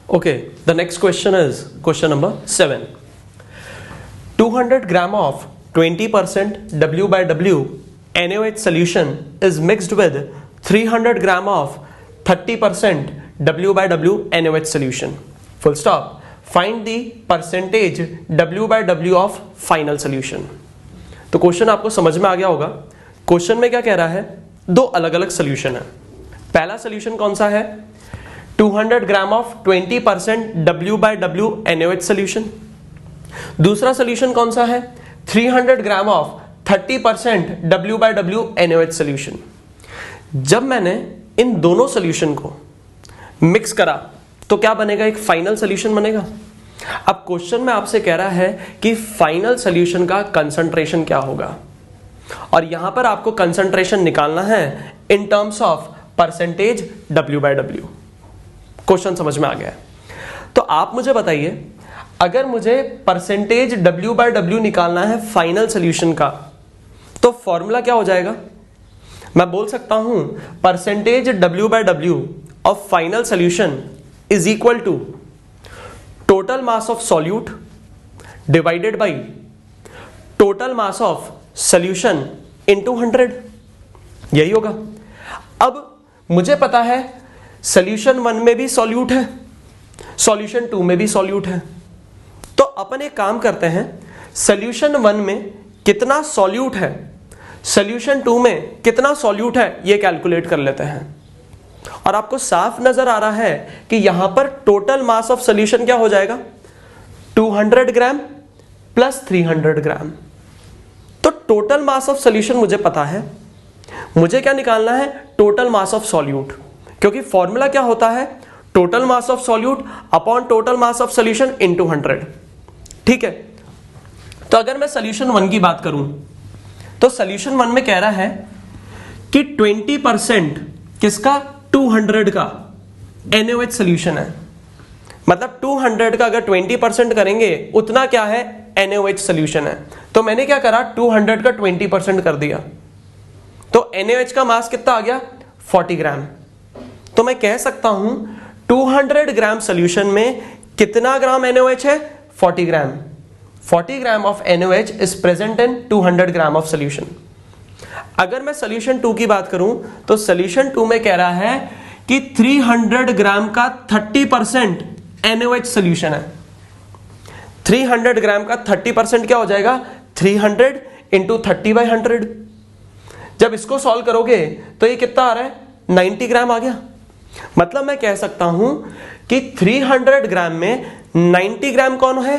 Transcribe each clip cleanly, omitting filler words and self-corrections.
Okay, the next question is question number 7. 200 gram of 20% W by W NaOH solution is mixed with 300 gram of 30% W by W NaOH solution. Full stop. Find the percentage W by W of final solution. तो question आपको समझ में आ गया होगा. Question में क्या कह रहा है, दो अलग अलग सोल्यूशन है. पहला सोल्यूशन कौन सा है, 200 gram of 20% W by W NaOH solution. दूसरा सोल्यूशन कौन सा है, 300 gram of 30% W by W NaOH solution. जब मैंने इन दोनों सोल्यूशन को मिक्स करा तो क्या बनेगा, एक फाइनल सोल्यूशन बनेगा. अब क्वेश्चन में आपसे कह रहा है कि फाइनल सोल्यूशन का कंसंट्रेशन क्या होगा, और यहां पर आपको कंसंट्रेशन निकालना है in terms of percentage W by W. Question समझ में आ गया है. तो आप मुझे बताइए, अगर मुझे परसेंटेज W by W निकालना है फाइनल सोल्यूशन का, तो फॉर्मूला क्या हो जाएगा. मैं बोल सकता हूं percentage W by W of final solution is equal to total mass of solute divided by total mass of solution into 100. यही होगा. अब मुझे पता है सोल्यूशन 1 में भी सॉल्यूट है, सॉल्यूशन 2 में भी सॉल्यूट है. तो अपन एक काम करते हैं, सोल्यूशन 1 में कितना सॉल्यूट है, सोल्यूशन 2 में कितना सॉल्यूट है, ये कैलकुलेट कर लेते हैं. और आपको साफ नजर आ रहा है कि यहां पर टोटल मास ऑफ सोल्यूशन क्या हो जाएगा, 200 ग्राम प्लस 300 ग्राम. तो टोटल मास ऑफ सोल्यूशन मुझे पता है, मुझे क्या निकालना है, टोटल मास ऑफ सॉल्यूट. क्योंकि फॉर्मूला क्या होता है, total mass of solute upon total mass of solution into 100. ठीक है. तो अगर मैं सोल्यूशन 1 की बात करूं, तो सोल्यूशन 1 में कह रहा है कि 20% किसका, 200 का NaOH सोल्यूशन है. मतलब 200 का अगर 20% करेंगे उतना क्या है, NaOH सोल्यूशन है. तो मैंने क्या करा, 200 का 20% कर दिया, तो NaOH का मास कितना आ गया, 40 ग्राम. तो मैं कह सकता हूं 200 ग्राम सोल्यूशन में कितना ग्राम NaOH है, 40 ग्राम. 40 gram of NaOH is present in 200 gram of solution. अगर मैं सोल्यूशन 2 की बात करूं, तो सोल्यूशन 2 में कह रहा है कि 300 ग्राम का 30% NaOH सोल्यूशन है. 300 ग्राम का 30% क्या हो जाएगा, 300 इंटू 30/100. जब इसको सॉल्व करोगे तो ये कितना आ रहा है, 90 ग्राम आ गया. मतलब मैं कह सकता हूं कि 300 ग्राम में 90 ग्राम कौन है,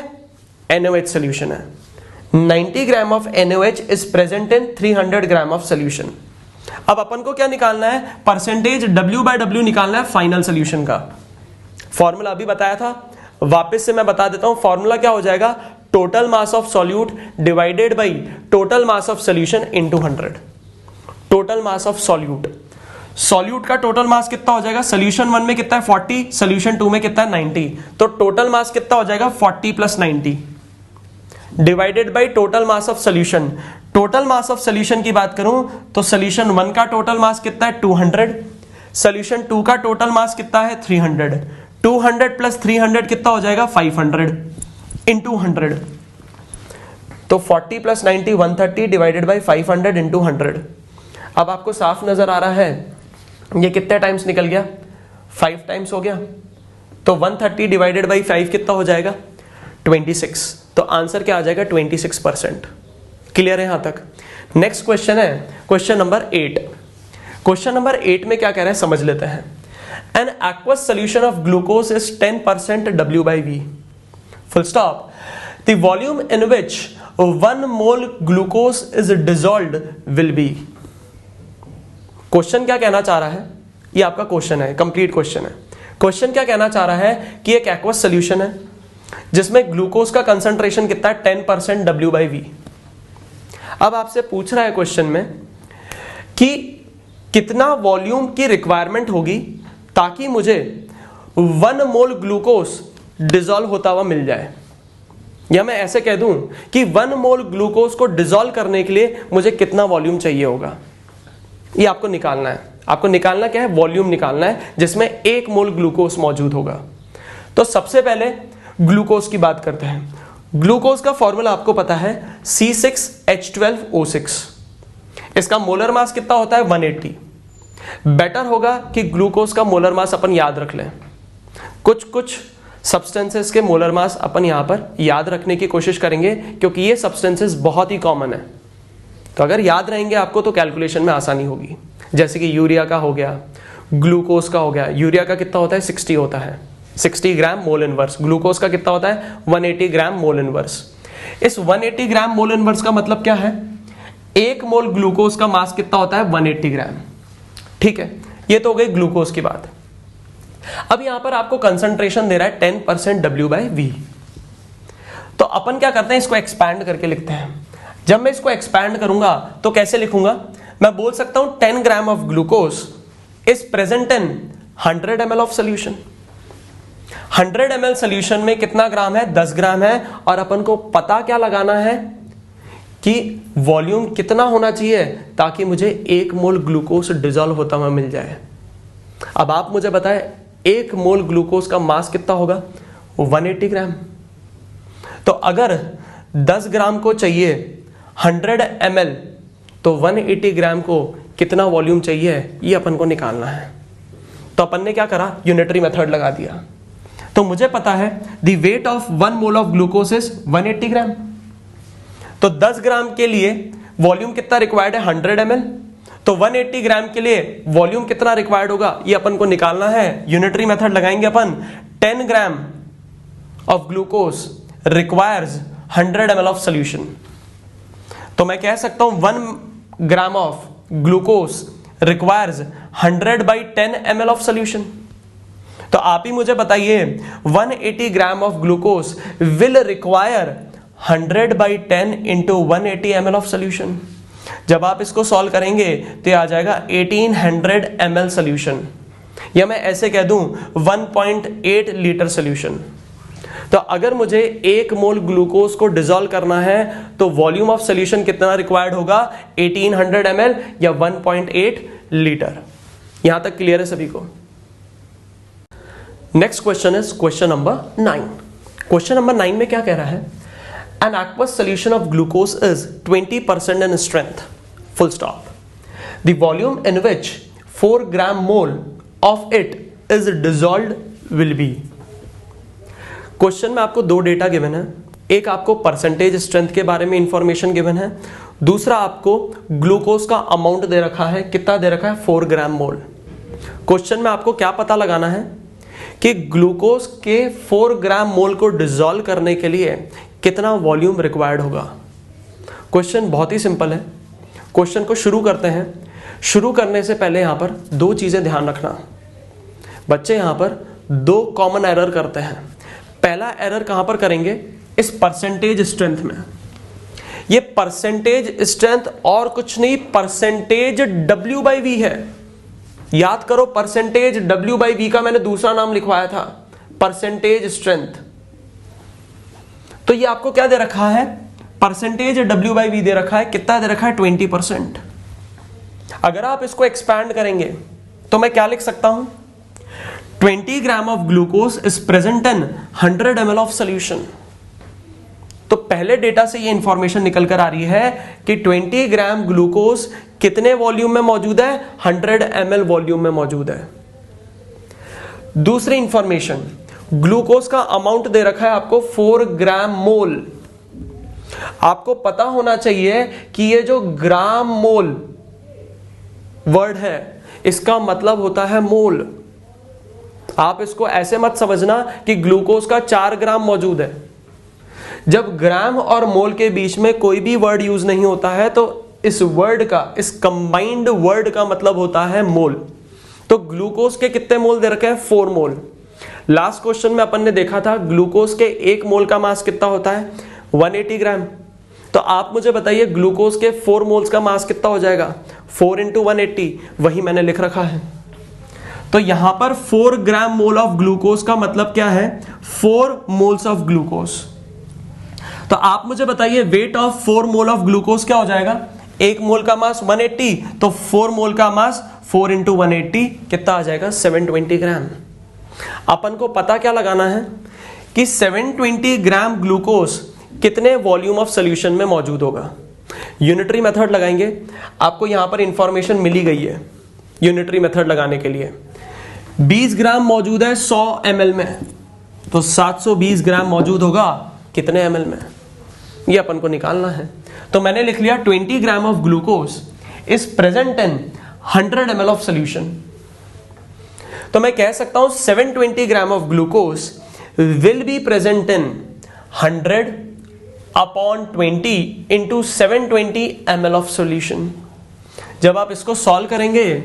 NaOH सोल्यूशन है. 90 gram of NaOH is present in 300 gram of solution. अब अपन को क्या निकालना है, परसेंटेज W by W निकालना है फाइनल सोल्यूशन का. फॉर्मूला अभी बताया था, वापस से मैं बता देता हूं. फॉर्मूला क्या हो जाएगा, total mass of solute divided by total mass of solution into 100. Total mass of solute, solute का टोटल मास कितना हो जाएगा, सोल्यूशन 1 में कितना है 40, सोल्यूशन 2 में कितना है 90. तो टोटल मास कितना हो जाएगा, 40 plus 90 divided by total mass of solution. Total mass of solution की बात करूं तो सोल्यूशन 1 का टोटल मास कितना है 200, सोल्यूशन 2 का टोटल मास कितना है 300. 200 प्लस 300 कितना हो जाएगा, 500 इंटू 100. तो 40 प्लस 90 130 डिवाइडेड बाई 500 इंटू 100. अब आपको साफ नजर आ रहा है ये कितने टाइम्स निकल गया, 5 टाइम्स हो गया. तो 130 डिवाइडेड बाई 5 कितना हो जाएगा, 26. तो आंसर क्या आ जाएगा, 26%. क्लियर है यहां तक. नेक्स्ट क्वेश्चन है क्वेश्चन नंबर 8. क्वेश्चन नंबर 8 में क्या कह रहे हैं, समझ लेते हैं. An aqueous solution of glucose is 10% W by V. Full stop. The volume in which 1 mole glucose is dissolved will be. Question क्या कहना चाह रहा है, ये आपका क्वेश्चन है, कंप्लीट क्वेश्चन है. क्वेश्चन क्या कहना चाह रहा है कि एक एक्वस सोल्यूशन है जिसमें ग्लूकोज का कंसंट्रेशन कितना है, 10% W by V. अब आपसे पूछ रहा है क्वेश्चन में कि कितना वॉल्यूम की रिक्वायरमेंट होगी ताकि मुझे 1 मोल ग्लूकोज डिसॉल्व होता हुआ मिल जाए. या मैं ऐसे कह दूं कि 1 मोल ग्लूकोज को डिसॉल्व करने के लिए मुझे कितना वॉल्यूम चाहिए होगा. ये आपको निकालना है. आपको निकालना क्या है, वॉल्यूम निकालना है जिसमें 1 मोल ग्लूकोज मौजूद होगा. तो सबसे पहले ग्लूकोज की बात करते हैं। ग्लूकोज का फॉर्मूला आपको पता है C6H12O6। इसका मोलर मास कितना होता है 180। बेटर होगा कि ग्लूकोज का मोलर मास अपन याद रख लें। कुछ सब्सटेंसेस के मोलर मास अपन यहां पर याद रखने की कोशिश करेंगे, क्योंकि ये सब्सटेंसेस बहुत ही कॉमन है। तो अगर याद रहेंगे आपको तो कैलकुलेशन में आसानी होगी। जैसे कि यूरिया का हो गया, ग्लूकोज का हो गया। यूरिया का कितना होता है 60 होता है, 60 ग्राम मोल इनवर्स। ग्लूकोज का कितना होता है 180 ग्राम मोल इनवर्स। इस 180 ग्राम मोल इनवर्स का मतलब क्या है, एक मोल ग्लूकोज का मास कितना होता है 180 ग्राम। ठीक है, ये तो हो गई ग्लूकोज की बात। अब यहां पर आपको कंसंट्रेशन दे रहा है 10% W/V। तो अपन क्या करते हैं, इसको एक्सपैंड करके लिखते हैं। जब मैं इसको एक्सपैंड करूंगा तो कैसे लिखूंगा, मैं बोल सकता हूं 10 gram of glucose is present in 100 ml of solution. 100 ml solution में कितना ग्राम है 10 ग्राम है, और अपन को पता क्या लगाना है कि वॉल्यूम कितना होना चाहिए ताकि मुझे 1 मोल ग्लूकोज डिजोल्व होता हुआ मिल जाए। अब आप मुझे बताएं 1 मोल ग्लूकोज का मास कितना होगा 180 ग्राम। तो अगर 10 ग्राम को चाहिए 100 ml, तो 180 ग्राम को कितना वॉल्यूम चाहिए ये अपन को निकालना है। तो अपन ने क्या करा, यूनिटरी मेथड लगा दिया। तो मुझे पता है the weight of 1 mole of glucose is 180 ग्राम। तो 10 ग्राम के लिए वॉल्यूम कितना रिक्वायर्ड है 100 ml। तो 180 ग्राम के लिए वॉल्यूम कितना रिक्वायर्ड होगा ये अपन को निकालना है। यूनिटरी मेथड लगाएंगे अपन। 10 gram of glucose requires 100 ml of solution. तो मैं कह सकता हूं 1 gram of glucose requires 100/10 ml of solution. तो आप ही मुझे बताइए 180 gram of glucose will require 100/10 into 180 ml of solution. जब आप इसको सॉल्व करेंगे तो आ जाएगा 1800 ml सोल्यूशन, या मैं ऐसे कह दूं 1.8 लीटर सोल्यूशन। तो अगर मुझे 1 मोल ग्लूकोज को डिसॉल्व करना है तो वॉल्यूम ऑफ सोल्यूशन कितना रिक्वायर्ड होगा 1800 ml या 1.8 लीटर। यहां तक क्लियर है सभी को। Next question is question number 9। Question number 9 में क्या कह रहा है, N aqueous solution of glucose is 20% in strength, full stop. The volume in which 4 gram mole of it is dissolved will be। Question में आपको 2 डेटा गिवन है। एक आपको परसेंटेज स्ट्रेंथ के बारे में इंफॉर्मेशन गिवन है, दूसरा आपको ग्लूकोज का अमाउंट दे रखा है। कितना दे रखा है 4 ग्राम मोल। क्वेश्चन में आपको क्या पता लगाना है कि ग्लूकोज के 4 ग्राम मोल को डिसॉल्व करने के लिए कितना वॉल्यूम रिक्वायर्ड होगा। क्वेश्चन बहुत ही सिंपल है। क्वेश्चन को शुरू करते हैं। शुरू करने से पहले यहां पर 2 चीजें ध्यान रखना। बच्चे यहां पर 2 कॉमन एरर करते हैं। पहला एरर कहां पर करेंगे, इस परसेंटेज स्ट्रेंथ में। ये परसेंटेज स्ट्रेंथ और कुछ नहीं, परसेंटेज W/V है। याद करो, परसेंटेज W/V का मैंने दूसरा नाम लिखवाया था, परसेंटेज स्ट्रेंथ। तो ये आपको क्या दे रखा है, परसेंटेज W/V दे रखा है। कितना दे रखा है 20%। अगर आप इसको एक्सपैंड करेंगे तो मैं क्या लिख सकता हूं, 20 gram of glucose is present in 100 ml of solution. तो पहले डेटा से ये इंफॉर्मेशन निकल कर आ रही है कि 20 ग्राम ग्लूकोज कितने वॉल्यूम में मौजूद है 100 ml वॉल्यूम में मौजूद है। दूसरी इंफॉर्मेशन, ग्लूकोज का अमाउंट दे रखा है आपको 4 ग्राम मोल। आपको पता होना चाहिए कि ये जो ग्राम मोल वर्ड है इसका मतलब होता है मोल। आप इसको ऐसे मत समझना कि ग्लूकोज का 4 ग्राम मौजूद है। जब ग्राम और मोल के बीच में कोई भी वर्ड यूज नहीं होता है तो इस वर्ड का, इस कंबाइंड वर्ड का मतलब होता है मोल। तो ग्लूकोज के कितने मोल दे रखे हैं 4 मोल। लास्ट क्वेश्चन में अपन ने देखा था ग्लूकोज के 1 मोल का मास कितना होता है 180 ग्राम। तो आप मुझे बताइए ग्लूकोज के 4 मोल्स का मास कितना हो जाएगा 4 × 180, वही मैंने लिख रखा है। तो यहां पर 4 ग्राम मोल ऑफ ग्लूकोज का मतलब क्या है 4 मोल्स ऑफ ग्लूकोज। तो आप मुझे बताइए weight of 4 mole of glucose क्या हो जाएगा, 1 मोल का मास 180, तो 4 मोल का मास 4 × 180 कितना आ जाएगा 720 ग्राम। अपन को पता क्या लगाना है कि 720 ग्राम ग्लूकोज कितने वॉल्यूम ऑफ सॉल्यूशन में मौजूद होगा। यूनिटरी मेथड लगाएंगे, आपको यहां पर इंफॉर्मेशन मिली गई है यूनिटरी मेथड लगाने के लिए। 20 ग्राम मौजूद है 100 ml में, तो 720 ग्राम मौजूद होगा कितने ml में, ये अपन को निकालना है। तो मैंने लिख लिया 20 gram of glucose is present in 100 ml of solution. तो मैं कह सकता हूं 720 gram of glucose will be present in 100/20 into 720 ml of solution. जब आप इसको सॉल्व करेंगे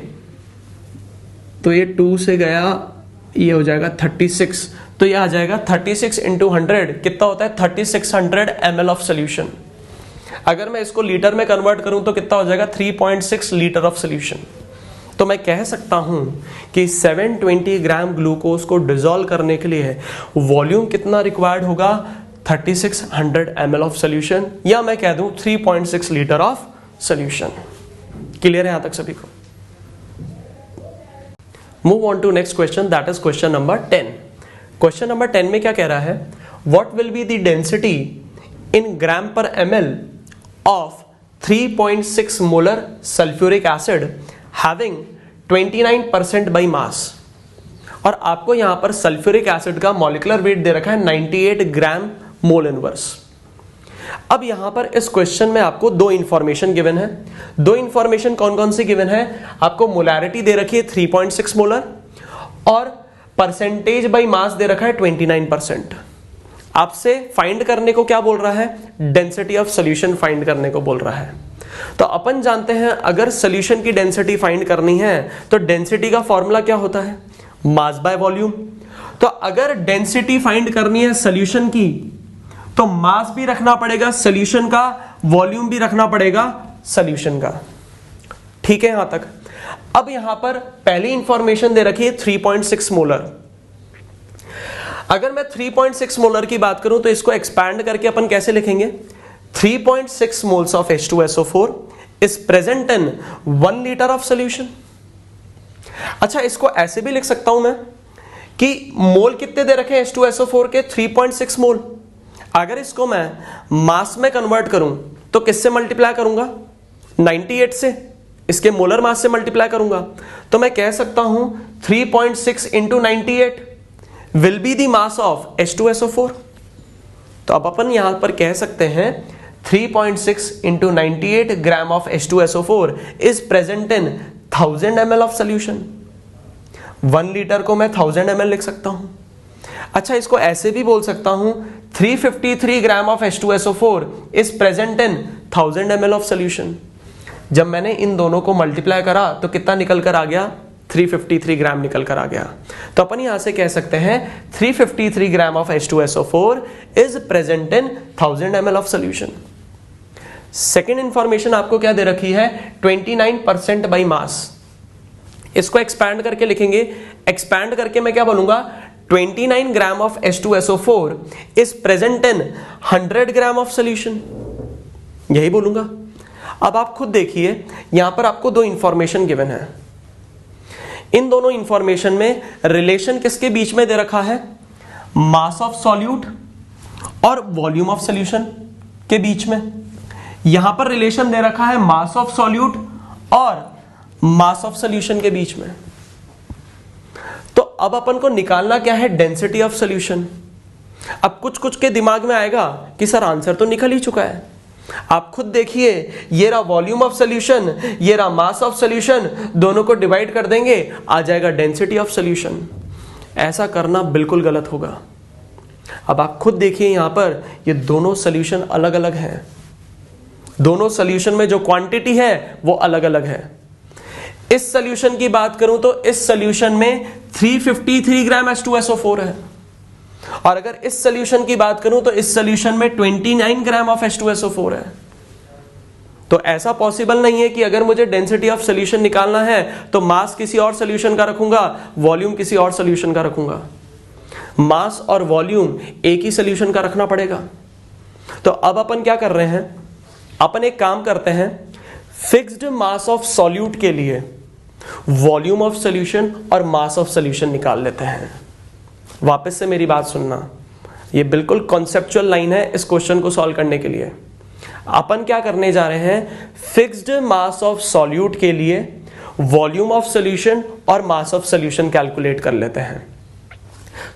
तो ये 2 से गया, ये हो जाएगा 36, तो ये आ जाएगा 36 इंटू 100 कितना होता है 3600 ml ऑफ सोल्यूशन। अगर मैं इसको लीटर में कन्वर्ट करूं तो कितना हो जाएगा 3.6 लीटर ऑफ सोल्यूशन। तो मैं कह सकता हूं कि 720 ग्राम ग्लूकोज को डिसॉल्व करने के लिए वॉल्यूम कितना रिक्वायर्ड होगा 3600 ml ऑफ सोल्यूशन, या मैं कह दूं 3.6 लीटर ऑफ सोल्यूशन। क्लियर है यहां तक सभी को? Move on to next question, that is question number 10। Question number 10 में क्या कह रहा है, what will be the density in gram per ml of 3.6 molar sulphuric acid having 29% by mass. और आपको यहां पर सल्फ्यूरिक एसिड का मॉलिक्यूलर वेट दे रखा है 98 ग्राम मोल इनवर्स। अब यहां पर इस क्वेश्चन में आपको दो इंफॉर्मेशन गिवन है। दो इंफॉर्मेशन कौन कौन सी गिवन है? आपको मोलैरिटी दे रखी है 3.6 मोलर और परसेंटेज बाई मास दे रखा है 29%। आपसे फाइंड करने को क्या बोल रहा है? डेंसिटी ऑफ सॉल्यूशन फाइंड करने को बोल रहा है। तो अपन जानते हैं अगर सॉल्यूशन की डेंसिटी फाइंड करनी है तो डेंसिटी का फॉर्मूला क्या होता है? Mass by volume. तो अगर डेंसिटी फाइंड करनी है सॉल्यूशन की तो मास भी रखना पड़ेगा सॉल्यूशन का, वॉल्यूम भी रखना पड़ेगा सॉल्यूशन का। ठीक है यहां तक? अब यहां पर पहली इंफॉर्मेशन दे रखी है 3.6 मोलर। अगर मैं 3.6 मोलर की बात करूं तो इसको एक्सपैंड करके अपन कैसे लिखेंगे? 3.6 moles of H2SO4 is present in 1 litre of solution. अच्छा, इसको ऐसे भी लिख सकता हूं मैं कि मोल कितने दे रखे हैं H2SO4 के? 3.6 मोल। अगर इसको मैं मास में कन्वर्ट करूं तो किससे मल्टीप्लाई करूंगा? 98 से, इसके मोलर मास से मल्टीप्लाई करूंगा। तो मैं कह सकता हूं 3.6 into 98 will be the mass of H2SO4। तो अब अपन यहां पर कह सकते हैं 3.6 into 98 gram of H2SO4 is present in 1000 ml of solution. 1 litre को मैं 1000 ml लिख सकता हूं। अच्छा, इसको ऐसे भी बोल सकता हूं 353 gram of H2SO4 is present in 1000 ml of solution. जब मैंने इन दोनों को मल्टीप्लाई करा तो कितना निकल कर आ गया? 353 ग्राम निकल कर आ गया। तो अपन यहां से कह सकते हैं 353 gram of H2SO4 is present in 1000 ml of solution. Second information आपको क्या दे रखी है? 29% बाई मास। इसको एक्सपैंड करके लिखेंगे। एक्सपैंड करके मैं क्या बोलूंगा? 29 gram of H2SO4 is present in 100 gram of solution, यही बोलूंगा। अब आप खुद देखिए, यहां पर आपको दो इंफॉर्मेशन गिवन है। इन दोनों इंफॉर्मेशन में रिलेशन किसके बीच में दे रखा है? मास ऑफ सॉल्यूट और वॉल्यूम ऑफ सॉल्यूशन के बीच में। यहां पर रिलेशन दे रखा है मास ऑफ सॉल्यूट और मास ऑफ सॉल्यूशन के बीच में। तो अब अपन को निकालना क्या है? Density of solution. अब कुछ कुछ के दिमाग में आएगा कि सर आंसर तो निकल ही चुका है। आप खुद देखिए, ये रहा वॉल्यूम ऑफ सॉल्यूशन, ये रहा मास ऑफ सॉल्यूशन, दोनों को डिवाइड कर देंगे, आ जाएगा डेंसिटी ऑफ सॉल्यूशन। ऐसा करना बिल्कुल गलत होगा। अब आप खुद देखिए, यहां पर ये दोनों सॉल्यूशन अलग अलग हैं। दोनों सॉल्यूशन में जो क्वांटिटी है वो अलग अलग है। इस सॉल्यूशन की बात करूं तो इस सॉल्यूशन में 353 ग्राम H2SO4 है, और अगर इस सॉल्यूशन की बात करूं तो इस सॉल्यूशन में 29 ग्राम ऑफ H2SO4 है। तो ऐसा पॉसिबल नहीं है कि अगर मुझे डेंसिटी ऑफ सॉल्यूशन निकालना है तो मास किसी और सॉल्यूशन का रखूंगा, वॉल्यूम किसी और सॉल्यूशन का रखूंगा। मास और वॉल्यूम एक ही सॉल्यूशन का रखना पड़ेगा। तो अब अपन क्या कर रहे हैं? अपन एक काम करते हैं, फिक्स्ड मास ऑफ सॉल्यूट के लिए वॉल्यूम ऑफ सॉल्यूशन और मास ऑफ सॉल्यूशन निकाल लेते हैं। वापस से मेरी बात सुनना, ये बिल्कुल कॉन्सेप्चुअल लाइन है इस क्वेश्चन को सॉल्व करने के लिए। अपन क्या करने जा रहे हैं, फिक्स्ड मास ऑफ सॉल्यूट के लिए वॉल्यूम ऑफ सॉल्यूशन और मास ऑफ सॉल्यूशन कैलकुलेट कर लेते हैं।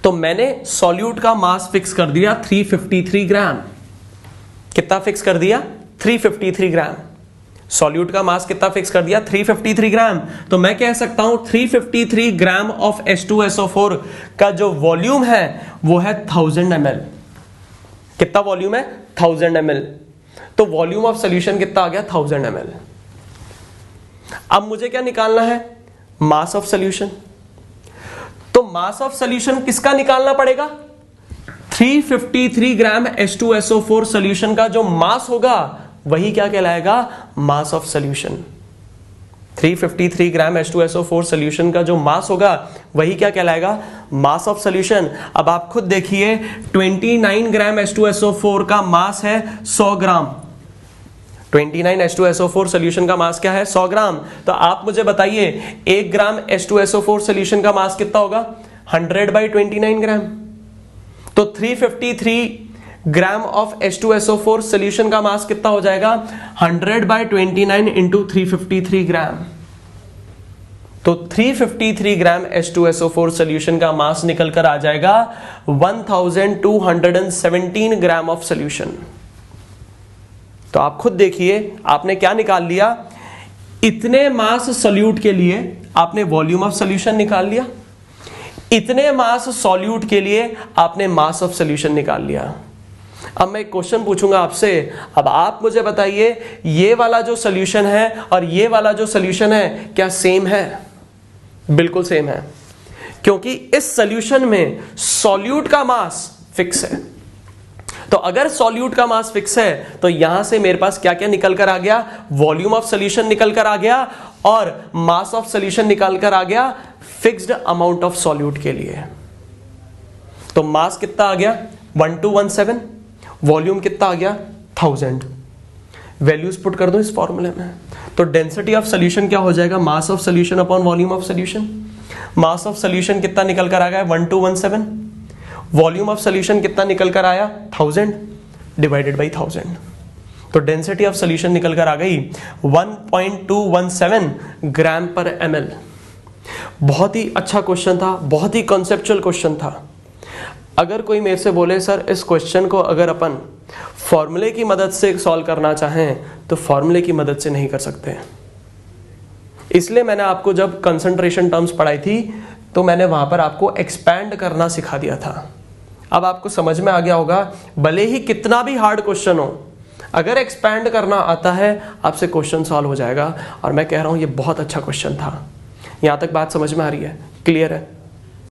तो मैंने सॉल्यूट का मास फिक्स कर दिया 353 ग्राम। कितना फिक्स कर दिया? 353 ग्राम। सॉल्यूट का मास कितना फिक्स कर दिया? 353 ग्राम। तो मैं कह सकता हूं 353 ग्राम ऑफ H2SO4 का जो वॉल्यूम है वो है 1000 ml। कितना वॉल्यूम है? 1000 ml। तो वॉल्यूम ऑफ सॉल्यूशन कितना आ गया? 1000 ml। अब मुझे क्या निकालना है? Mass of solution. तो मास ऑफ सॉल्यूशन किसका निकालना पड़ेगा? 353 ग्राम H2SO4 सॉल्यूशन का जो मास होगा वही क्या कहलाएगा? Mass of solution. 353 gram H2SO4 solution का जो मास होगा वही क्या कहलाएगा? Mass of solution. अब आप खुद देखिए 29 ग्राम H2SO4 का मास है 100 ग्राम। 29 H2SO4 सॉल्यूशन का मास क्या है? 100 ग्राम। तो आप मुझे बताइए 1 ग्राम H2SO4 सॉल्यूशन का मास कितना होगा? 100/29 ग्राम। तो 353 ग्राम ऑफ H2SO4 सॉल्यूशन का मास कितना हो जाएगा? 100/29 इंटू 353 ग्राम। तो 353 ग्राम H2SO4 सॉल्यूशन का मास निकल कर आ जाएगा 1217 ग्राम ऑफ सॉल्यूशन। तो आप खुद देखिए आपने क्या निकाल लिया, इतने मास सॉल्यूट के लिए आपने वॉल्यूम ऑफ सॉल्यूशन निकाल लिया, इतने मास सॉल्यूट के लिए आपने मास ऑफ सॉल्यूशन निकाल लिया। अब मैं एक क्वेश्चन पूछूंगा आपसे, अब आप मुझे बताइए ये वाला जो सॉल्यूशन है और ये वाला जो सॉल्यूशन है क्या सेम है? बिल्कुल सेम है, क्योंकि इस सॉल्यूशन में सॉल्यूट का मास फिक्स है। तो अगर सॉल्यूट का मास फिक्स है तो यहां से मेरे पास क्या क्या निकल कर आ गया? वॉल्यूम ऑफ सॉल्यूशन निकल कर आ गया और मास ऑफ सॉल्यूशन निकल कर आ गया फिक्स्ड अमाउंट ऑफ सॉल्यूट के लिए। तो मास कितना आ गया? 1217। वॉल्यूम कितना आ गया? 1000। वैल्यूज पुट कर दो इस फॉर्मूले में। तो डेंसिटी ऑफ सॉल्यूशन क्या हो जाएगा? Mass of solution upon volume of solution. Mass of solution कितना निकल कर आ गया? 1217। वॉल्यूम ऑफ सॉल्यूशन कितना निकल कर आया? 1000 डिवाइडेड बाई 1000। तो डेंसिटी ऑफ सॉल्यूशन निकल कर आ गई 1.217 ग्राम पर ml। बहुत ही अच्छा क्वेश्चन था, बहुत ही कॉन्सेप्चुअल क्वेश्चन था। अगर कोई मेरे से बोले सर इस क्वेश्चन को अगर अपन फॉर्मूले की मदद से सॉल्व करना चाहें तो फॉर्मूले की मदद से नहीं कर सकते। इसलिए मैंने आपको जब कंसंट्रेशन टर्म्स पढ़ाई थी तो मैंने वहां पर आपको एक्सपैंड करना सिखा दिया था। अब आपको समझ में आ गया होगा, भले ही कितना भी हार्ड क्वेश्चन हो, अगर एक्सपैंड करना आता है आपसे क्वेश्चन सॉल्व हो जाएगा। और मैं कह रहा हूं ये बहुत अच्छा क्वेश्चन था। यहां तक बात समझ में आ रही है? क्लियर है?